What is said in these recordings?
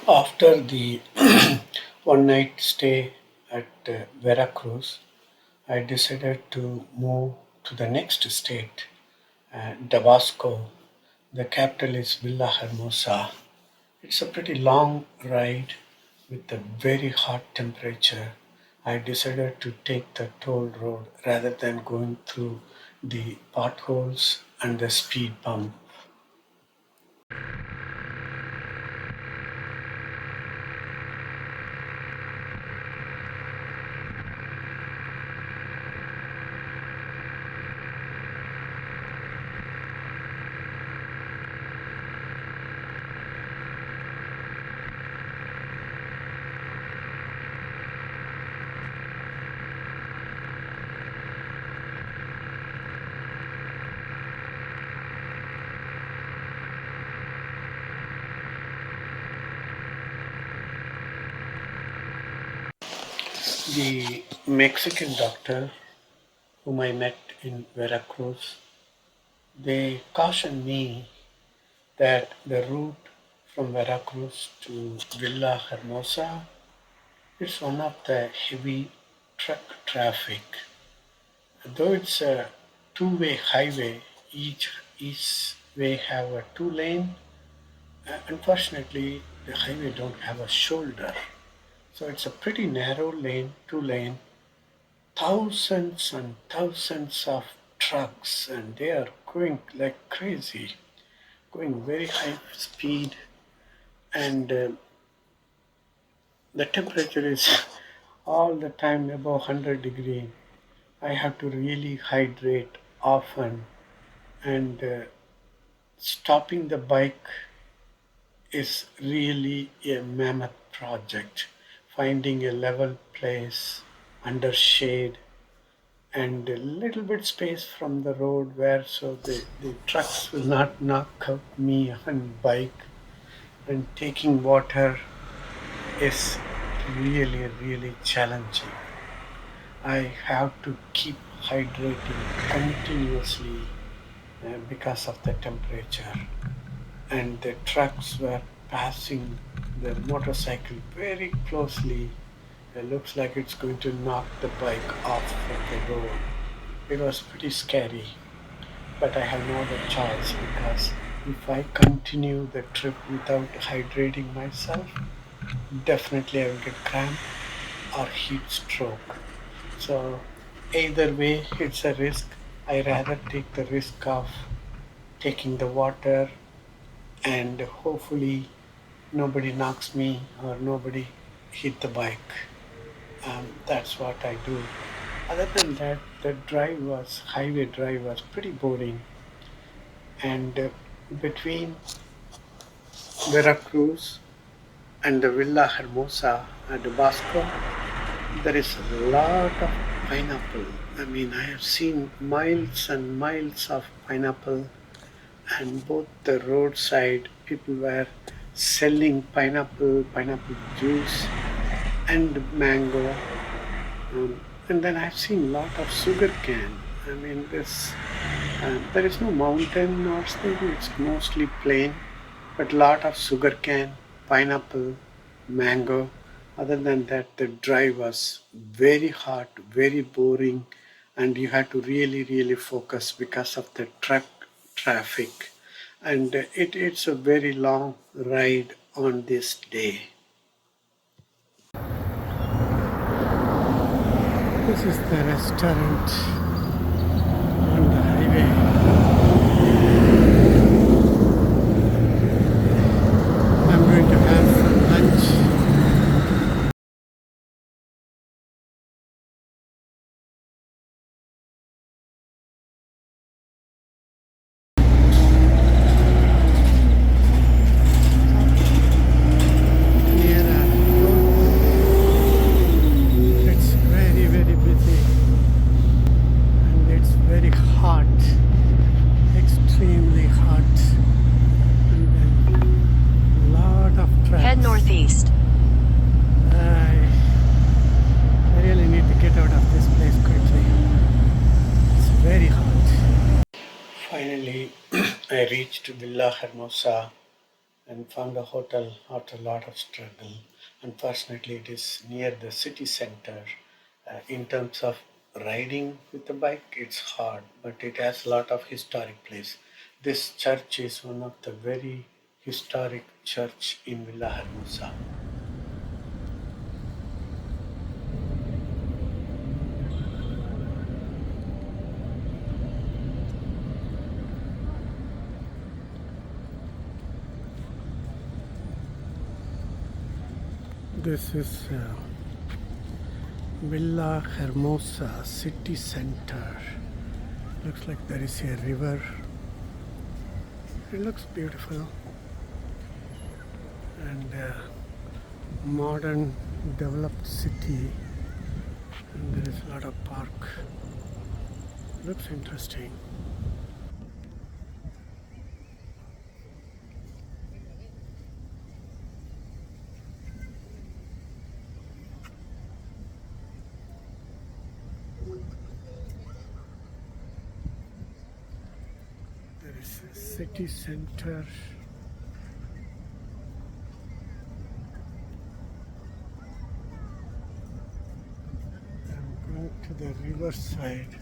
After the one night stay at Veracruz, I decided to move to the next state, Tabasco. The capital is Villahermosa. It's a pretty long ride with a very hot temperature. I decided to take the toll road rather than going through the potholes and the speed bump. The Mexican doctor whom I met in Veracruz, they cautioned me that the route from Veracruz to Villa Hermosa is one of the heavy truck traffic. Though it's a two-way highway, each way have a two lane. Unfortunately, the highway don't have a shoulder, so it's a pretty narrow lane, two lane. Thousands and thousands of trucks, and they are going like crazy, going very high speed, and the temperature is all the time above 100 degree. I have to really hydrate often, and stopping the bike is really a mammoth project. Finding a level place under shade and a little bit space from the road where so the trucks will not knock out me on bike, and taking water is really challenging. I have to keep hydrating continuously because of the temperature, and the trucks were passing the motorcycle very closely. It looks like it's going to knock the bike off from the road. It was pretty scary, but I have no other choice because if I continue the trip without hydrating myself, definitely I will get cramp or heat stroke. So either way, it's a risk. I rather take the risk of taking the water and hopefully nobody knocks me or nobody hit the bike. That's what I do. Other than that, the highway drive was pretty boring. And between Veracruz and the Villa Hermosa at Basco, there is a lot of pineapple. I mean, I have seen miles and miles of pineapple, and both the roadside people were selling pineapple juice, and mango. And then I've seen a lot of sugar cane. I mean, there is no mountain or something. It's mostly plain, but lot of sugar cane, pineapple, mango. Other than that, the drive was very hot, very boring, and you had to really focus because of the truck traffic. And it's a very long ride on this day. This is the restaurant on the highway. I'm going to have some lunch. Near a It's very busy, and it's very hot, extremely hot, and then lot of Head traffic. northeast. I really need to get out of this place quickly. It's very hot. Finally, I reached Villa Hermosa, and found a hotel after a lot of struggle. Unfortunately, it is near the city center. In terms of riding with the bike, it's hard, but it has a lot of historic place. This church is one of the very historic church in Villahermosa. This is Villa Hermosa city center. Looks like there is a river. It looks beautiful and modern developed city, and there is a lot of park. Looks interesting. There is a city center. I'm going to the riverside.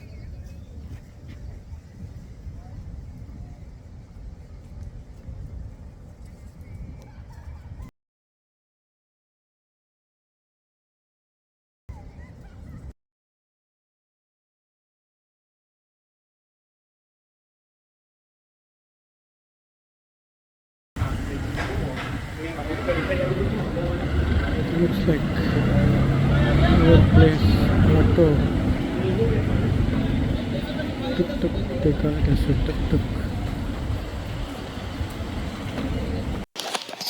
Looks like workplace auto tuk tuk. They call it as a tuk tuk.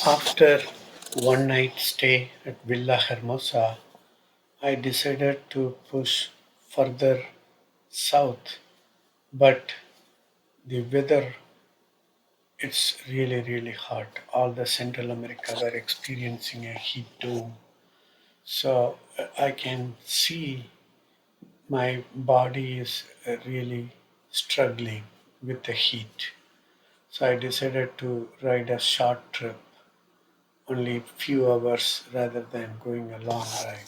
After one night stay at Villa Hermosa, I decided to push further south, but the weather, it's really hot. All the Central America were experiencing a heat dome. So I can see my body is really struggling with the heat. So I decided to ride a short trip, only few hours rather than going a long ride.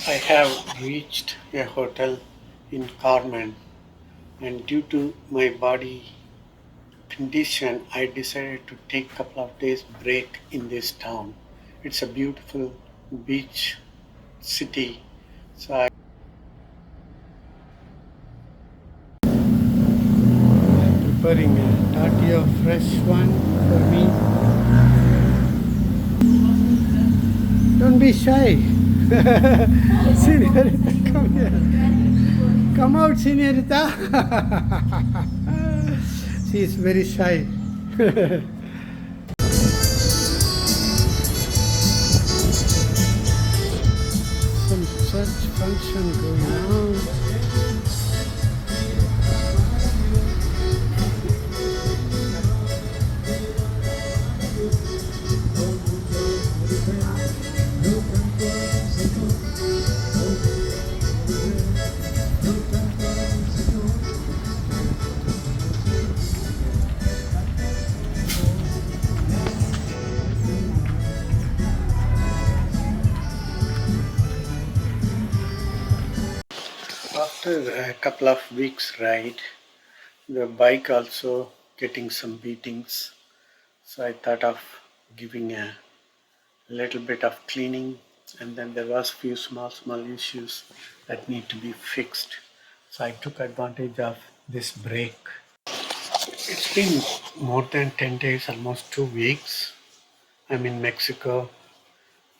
I have reached a hotel in Carmen, and due to my body condition, I decided to take a couple of days break in this town. It's a beautiful beach city. So I'm preparing a tortilla fresh one for me. Don't be shy. Senorita, come here. Come out, Senorita. She is very shy. Some church function going on. After a couple of weeks ride, the bike also getting some beatings. So I thought of giving a little bit of cleaning, and then there was few small issues that need to be fixed. So I took advantage of this break. It's been more than 10 days, almost 2 weeks. I'm in Mexico.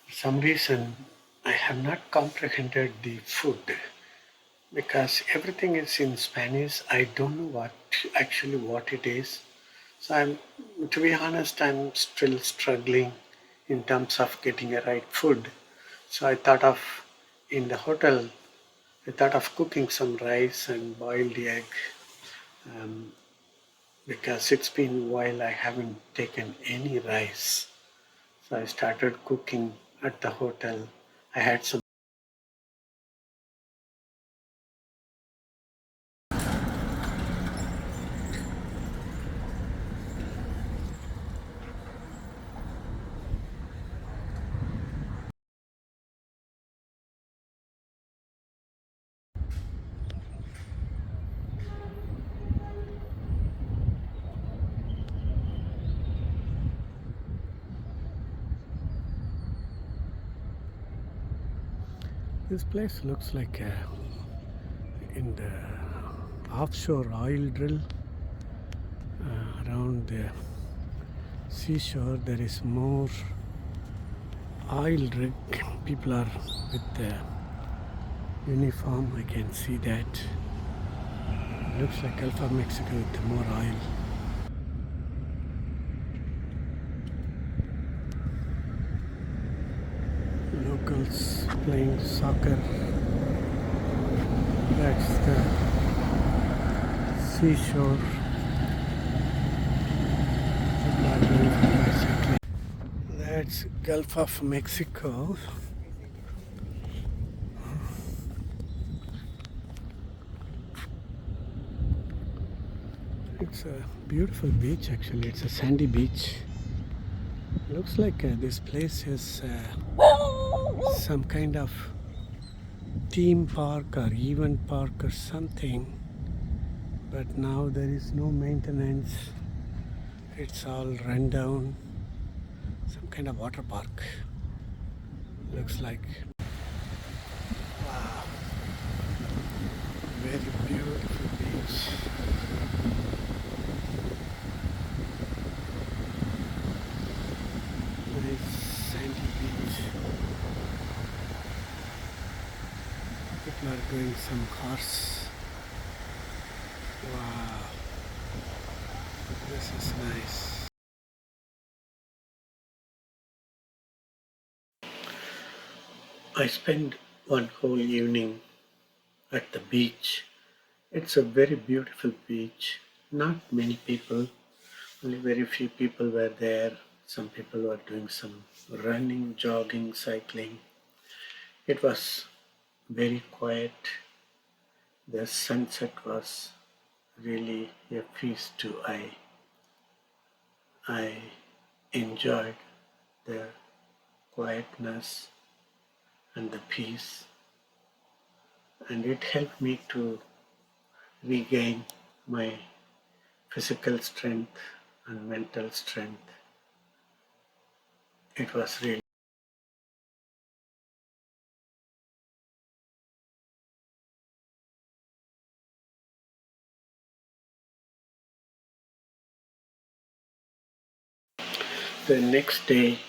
For some reason, I have not comprehended the food because everything is in Spanish. I don't know what it is. So to be honest, I'm still struggling in terms of getting a right food. So I thought of, in the hotel, I thought of cooking some rice and boiled egg, um, because it's been a while I haven't taken any rice. So I started cooking at the hotel. I had some. This place looks like in the offshore oil drill around the seashore. There is more oil rig. People are with the uniform. I can see that. Looks like Gulf of Mexico with more oil. Locals playing soccer. That's the seashore. People are going for bicycling. That's Gulf of Mexico. It's a beautiful beach actually. It's a sandy beach. Looks like this place is some kind of theme park or event park or something. But now there is no maintenance. It's all run down. Some kind of water park. Looks like. Wow. Very beautiful beach. Nice sandy beach. People are doing some horse. Wow. This is nice. I spent one whole evening at the beach. It's a very beautiful beach. Not many people, only very few people were there. Some people were doing some running, jogging, cycling. It was very quiet. The sunset was really a feast to eye. I enjoyed the quietness and the peace, and it helped me to regain my physical strength and mental strength. It was really. The next day,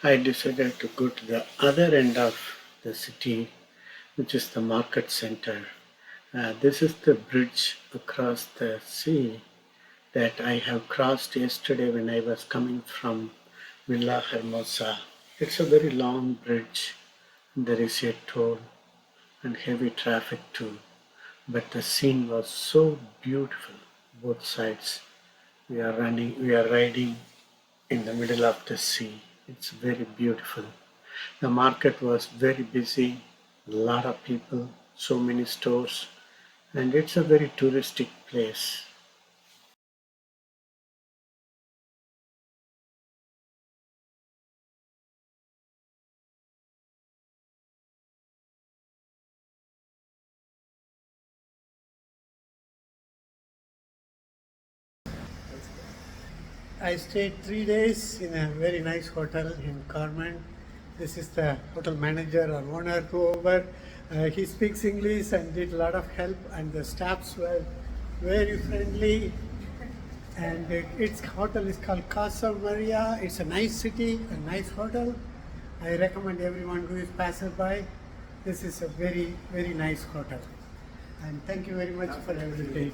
I decided to go to the other end of the city, which is the market center. This is the bridge across the sea that I have crossed yesterday when I was coming from Villahermosa. It's a very long bridge. There is a toll and heavy traffic too. But the scene was so beautiful, both sides. We are riding in the middle of the sea. It's very beautiful. The market was very busy, a lot of people, so many stores, and it's a very touristic place. I stayed 3 days in a very nice hotel in Carmen. This is the hotel manager or owner, whoever. He speaks English and did a lot of help, and the staffs were very friendly. And its hotel is called Casa Maria. It's a nice city, a nice hotel. I recommend everyone who is passerby. This is a very, very nice hotel. And thank you very much for everything.